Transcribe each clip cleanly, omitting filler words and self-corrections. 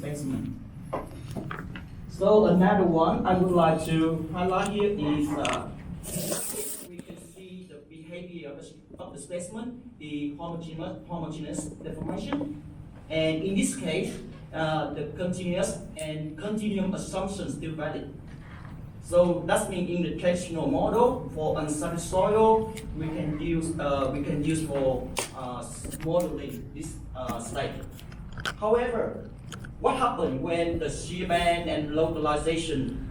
specimen. So another one I would like to highlight here is we can see the behavior of the specimen, the homogeneous deformation, and in this case, the continuous and continuum assumptions still valid. So that means in the traditional model for unsettled soil, we can use for modeling this state. However, what happens when the shear band and localization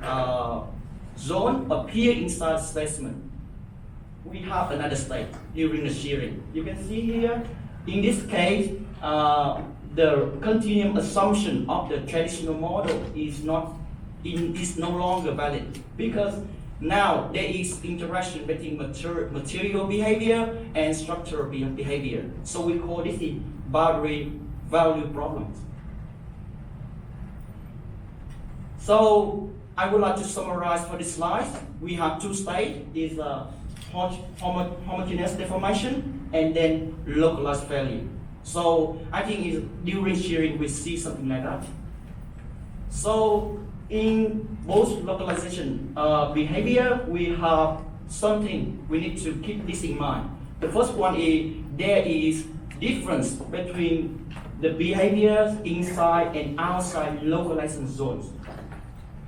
zone appear inside the specimen? We have another state during the shearing. You can see here, in this case, the continuum assumption of the traditional model is no longer valid because now there is interaction between material behavior and structural behavior. So we call this the boundary value problems. So I would like to summarize for this slide. We have two states: is homogeneous deformation and then localized failure. So I think during shearing we see something like that. So in both localization behavior, we have something we need to keep this in mind. The first one is there is difference between the behaviors inside and outside localization zones.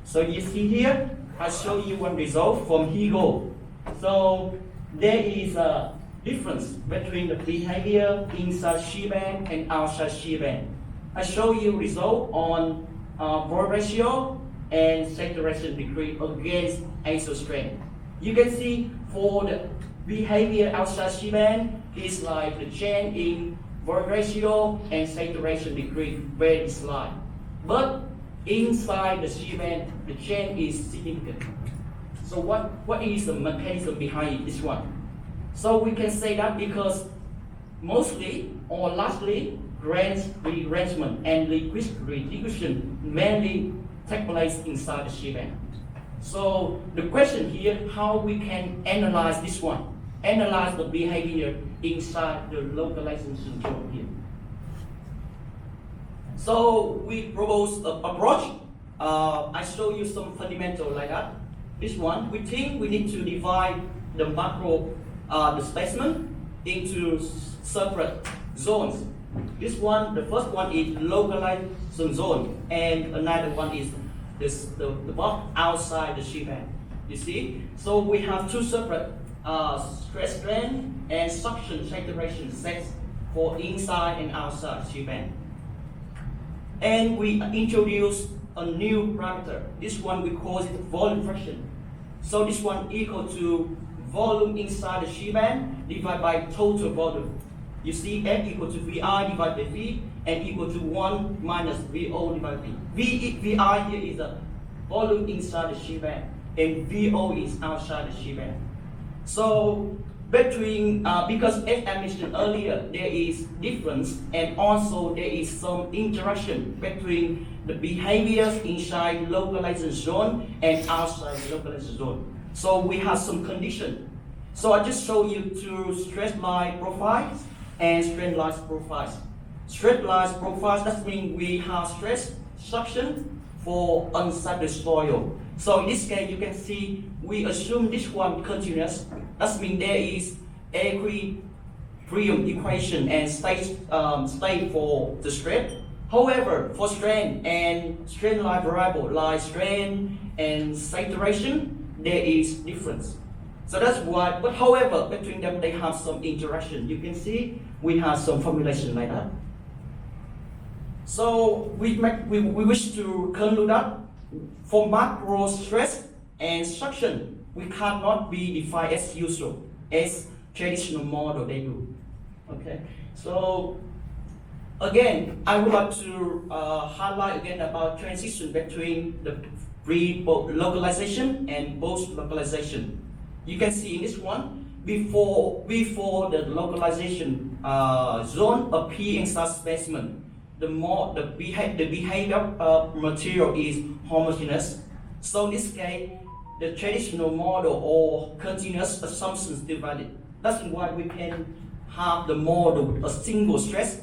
So you see here, I show you one result from HIGO. So there is a difference between the behavior inside shear band and outside shear band. I show you result on void ratio and saturation degree against axial strength. You can see for the behavior outside shear band is like the change in void ratio and saturation degree very slight. But inside the shear band, the change is significant. So what is the mechanism behind this one? So we can say that because mostly or largely grain rearrangement and liquefaction mainly take place inside the shear band. So the question here, how we can analyze this one, analyze the behavior inside the localization zone here. So we propose an approach. I show you some fundamental like that. This one, we think we need to divide the macro, the specimen into separate zones. This one, the first one is localization zone, and another one is the box outside the shear band. You see? So we have two separate stress strain and suction saturation sets for inside and outside shear band. And we introduce a new parameter. This one we call it volume fraction. So this one equal to volume inside the shear band divided by total volume. You see F equal to VI divided by V and equal to 1 minus VO divided by V. VI here is the volume inside the shear band and VO is outside the shear band. So between, because as I mentioned earlier, there is difference and also there is some interaction between the behaviors inside localization zone and outside localization zone. So we have some condition. So I just show you two stress line profiles and strain line profiles. Stress line profiles, that means we have stress suction for unsettled soil. So in this case, you can see we assume this one continuous. That means there is equilibrium equation and state for the stress. However, for strain and strain line variable like strain and saturation, there is difference. So that's why, but however, between them they have some interaction. You can see we have some formulation like that. So we wish to conclude that for macro stress and suction, we cannot be defined as usual, as traditional model they do. Okay, so again, I would like to highlight again about transition between the pre-localization and post-localization. You can see in this one, before the localization zone appear inside specimen, the behavior of material is homogeneous. So in this case, the traditional model or continuous assumptions still valid. That's why we can have the model a single stress,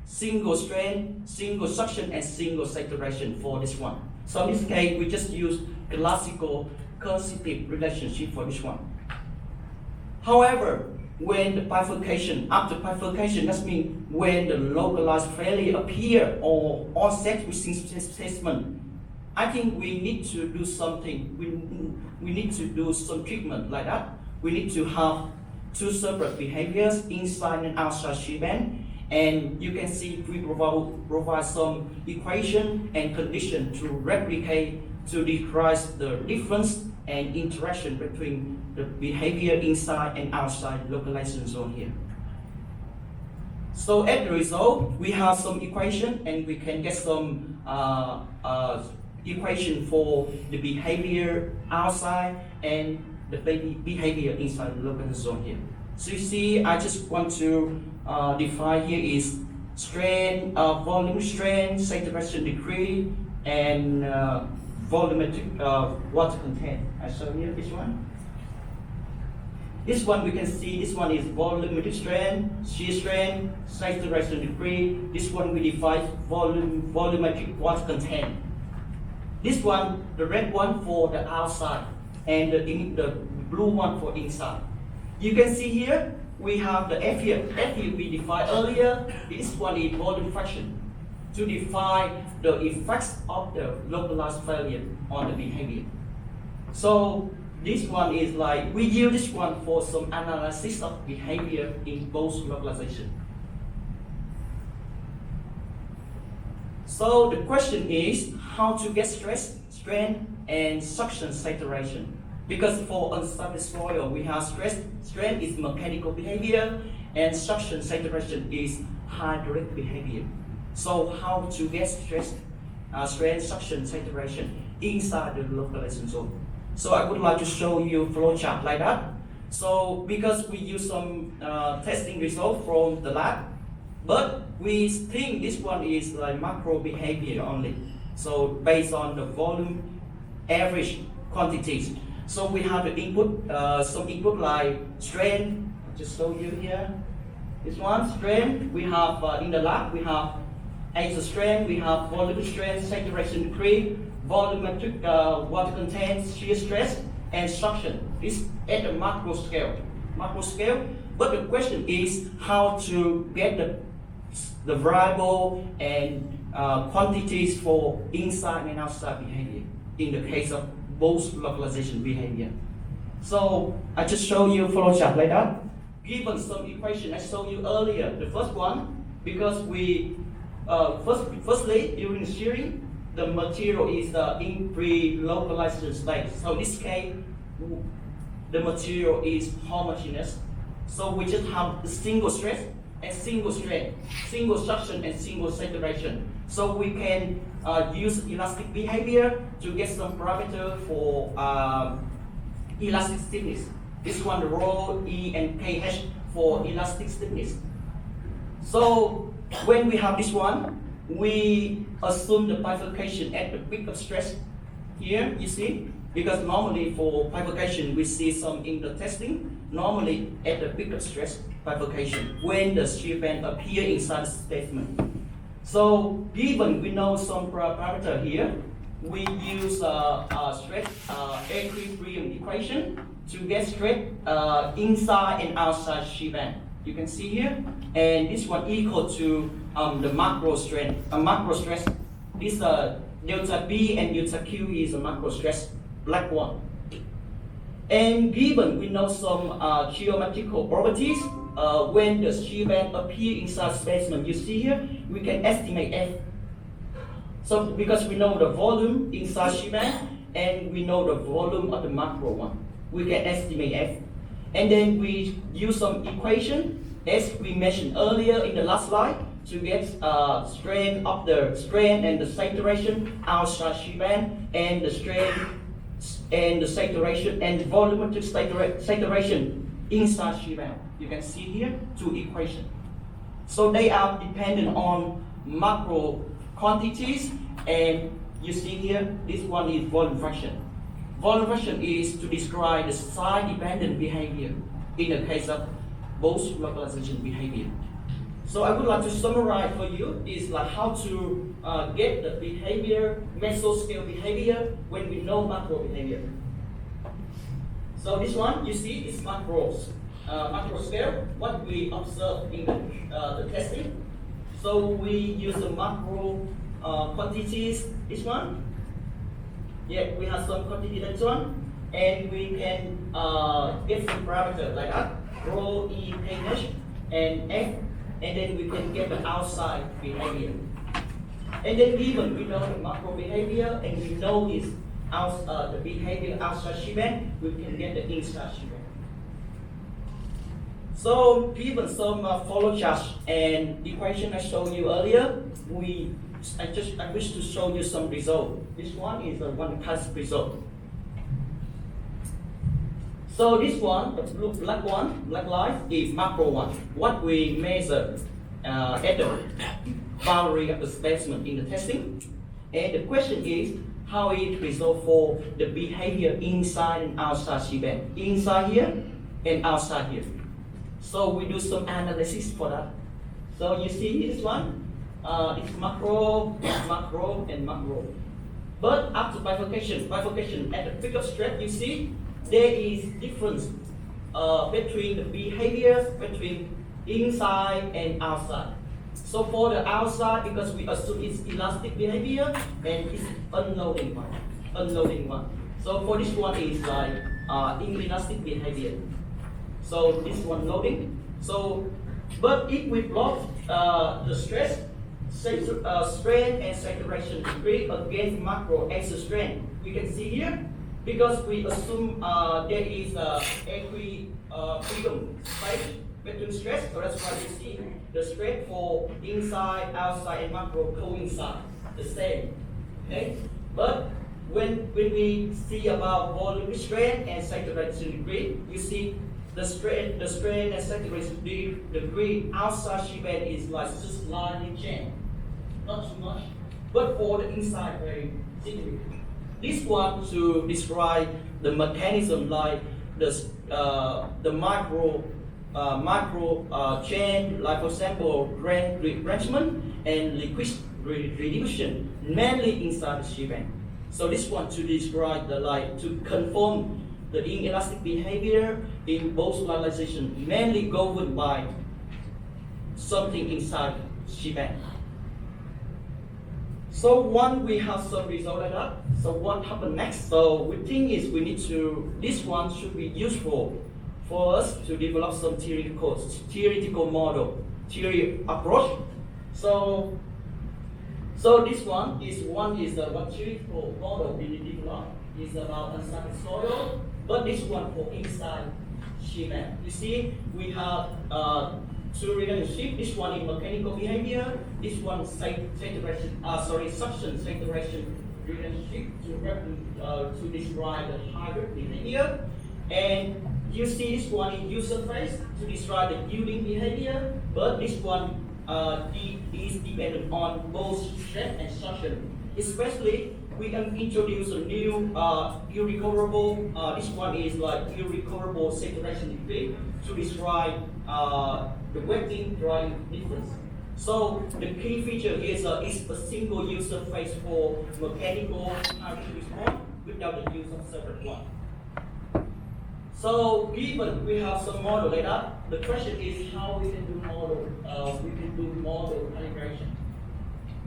single strain, single suction, and single saturation for this one. So in this case, we just use classical causative relationship for this one. However, when the bifurcation, after bifurcation, that means when the localized failure appear or onset within specimen, I think we need to do something. We need to do some treatment like that. We need to have two separate behaviors, inside and outside shear band. And you can see we provide some equation and condition to replicate, to decrease the difference and interaction between the behavior inside and outside localization zone here. So as a result, we have some equation and we can get some equation for the behavior outside and the behavior inside the localization zone here. So you see, I just want to define here is strain, volume strain, saturation degree, and volumetric water content. I show you this one. This one we can see, this one is volumetric strain, shear strain, saturation degree. This one we define volumetric water content. This one, the red one for the outside, and the blue one for inside. You can see here, we have the F here. F here we defined earlier. This one is volume fraction to define the effects of the localized failure on the behavior. So this one is like, we use this one for some analysis of behavior in both localization. So the question is how to get stress, strain, and suction saturation. Because for unstable soil, we have stress, strain is mechanical behavior, and suction saturation is hydraulic behavior. So how to get stress, strain, suction, saturation inside the localization zone. So I would like to show you a flow chart like that. So because we use some testing result from the lab, but we think this one is like macro behavior only. So based on the volume, average quantities. So we have the input, some input like strain. I'll just show you here. This one strain. We have in the lab we have axial strain, we have volume strain, saturation degree, volumetric water content, shear stress, and suction. This at the macro scale. Macro scale. But the question is how to get the variable and quantities for inside and outside behavior in the case of both localization behavior. So I just show you a flow chart like that. Given some equation I showed you earlier, the first one, because we firstly during the shearing, the material is in pre-localization state. So in this case, the material is homogeneous. So we just have the single stress and single strain, single suction and single saturation. So we can use elastic behavior to get some parameter for elastic stiffness. This one, the rho, E, and KH for elastic stiffness. So when we have this one, we assume the bifurcation at the peak of stress. Here, you see, because normally for bifurcation, we see some in the testing, normally at the peak of stress bifurcation, when the shear band appear inside the specimen. So given we know some parameter here, we use stress equilibrium equation to get stress inside and outside shear band. You can see here, and this one equal to the macro strain. Macro stress, this delta B and delta Q is a macro stress, black one. And given we know some geometrical properties, when the shear band appear inside specimen, you see here, we can estimate F. So because we know the volume inside shear band and we know the volume of the macro one, we can estimate F. And then we use some equation as we mentioned earlier in the last slide to get strain of the strain and the saturation outside shear band and the strain and the saturation and volumetric saturation inside shear band. You can see here two equations. So they are dependent on macro quantities, and you see here this one is volume fraction. Volume fraction is to describe the site dependent behavior in the case of both localization behavior. So I would like to summarize for you is like how to get the behavior, mesoscale behavior when we know macro behavior. So this one you see is macros, macro scale, what we observe in the testing. So we use the macro quantities, this one. Yeah, we have some quantity that one. And we can get some parameter like that, rho, E, H, and F, and then we can get the outside behavior. And then even we know the macro behavior, and we know is the behavior outside shebang, we can get the inside shebang. So given some follow chart and equation I showed you earlier, I wish to show you some result. This one is a one test result. So this one, the black line is macro one. What we measure at the boundary of the specimen in the testing. And the question is how it resolve for the behavior inside and outside shebang. Inside here and outside here. So we do some analysis for that. So you see this one, it's macro, and macro. But after bifurcation at the peak of stress, you see there is difference between the behaviors between inside and outside. So for the outside, because we assume it's elastic behavior and it's unloading one. So for this one is like inelastic behavior. So this one loading. So, but if we plot the stress, strain and saturation degree against macro axis strain, we can see here. Because we assume there is equilibrium space between stress, so that's why you see the stress for inside, outside, and macro coincide the same. Okay, but when we see about volume strain and saturation degree, you see the strain and saturation degree outside shebang is like just slightly change, not too much, but for the inside very significant. This one to describe the mechanism like the macro chain, like for example retrenchment and liquid redistribution, mainly inside the shebang. So this one to describe to confirm the inelastic behavior in both localization, mainly governed by something inside shebang. So once we have some result like that, so what happened next? So we think is this one should be useful for us to develop some theoretical model, theory approach. So this one is one theoretical model we develop is about unstable soil, but this one for inside shebang. You see, we have two relationship. This one is mechanical behavior. This one suction saturation relationship to describe the hybrid behavior. And you see this one is user phase to describe the yielding behavior, but this one is dependent on both stress and suction. Especially, we can introduce a new irrecoverable. This one is like irrecoverable saturation degree to describe the wetting drying difference. So the key feature is a single user phase for mechanical hybrid response without the use of separate one. So given we have some model like that, the question is how we can do model calibration.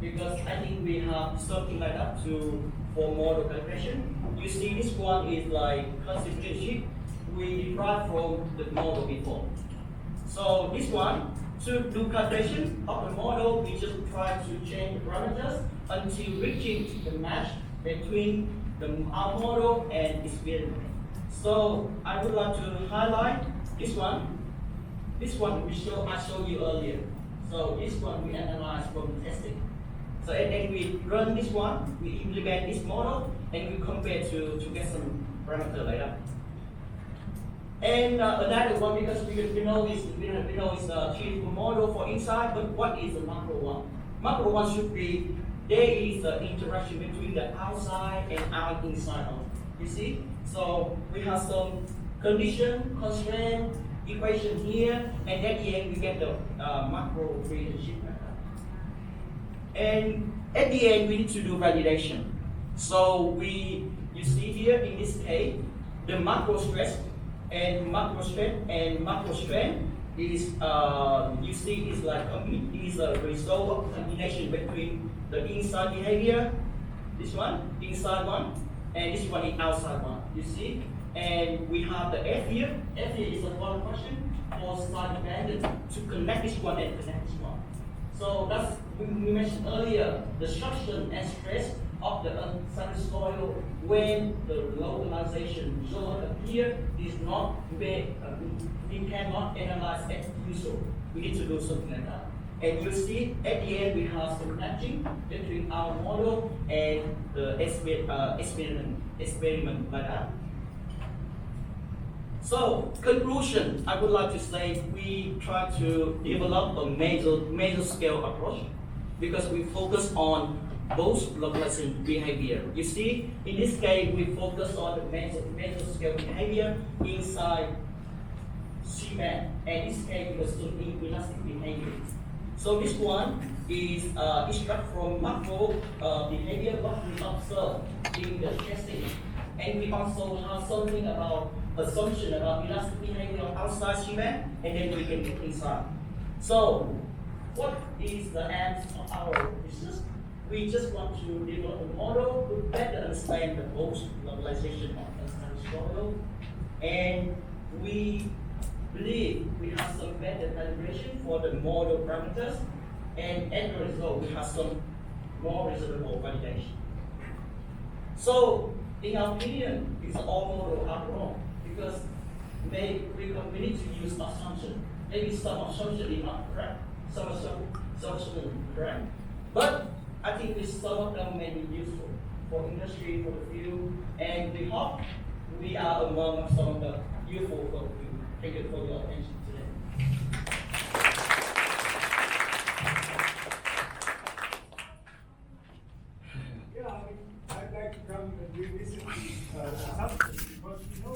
Because I think we have something like that for model calibration. You see this one is like constituency we derived from the model before. So this one, to do calibration of the model, we just try to change the parameters until reaching the match between our model and its variable. So I would like to highlight this one. This one I showed you earlier. So this one we analyze from testing. So and then we run this one, we implement this model, and we compare to get some parameter like that. And another one, because we know it's a theoretical model for inside, but what is the macro one? Macro one should be there is an interaction between the outside and inside. You see? So we have some condition, constraint, equation here, and at the end we get the macro relationship. And at the end we need to do validation. So you see here in this case, the macro stress and macro strain is you see is like is a result of combination between the inside behavior, this one, inside one, and this one is outside one. You see, and we have the F here. F here is a one question for side band to connect this one and connect this one. So that's we mentioned earlier the suction and stress of the unsanitary soil when the localization zone appear is not where we cannot analyze as usual. We need to do something like that. And you see at the end we have some matching between our model and the experiment like that. So conclusion, I would like to say we try to develop a major scale approach because we focus on both localization behavior. You see, in this case, we focus on the major scale behavior inside seabed, and this case was inelastic behavior. So this one is extract from macro behavior what we observe in the testing, and we also have something about assumption about elastic behavior outside seabed, and then we can get inside. So, what is the end of our business? We just want to develop a model to better understand the post localization of unsanitary soil, and we believe we have some better calibration for the model parameters, and as a result, we have some more reasonable validation. So, in our opinion, it's all models are wrong because we need to use assumption. Maybe some assumption is not correct, some assumption is correct, but I think some of them may be useful for industry, for the field, and we hope we are among some of the useful for the field. Thank you for your attention today. Yeah, I'd like to come and revisit these assumptions because we know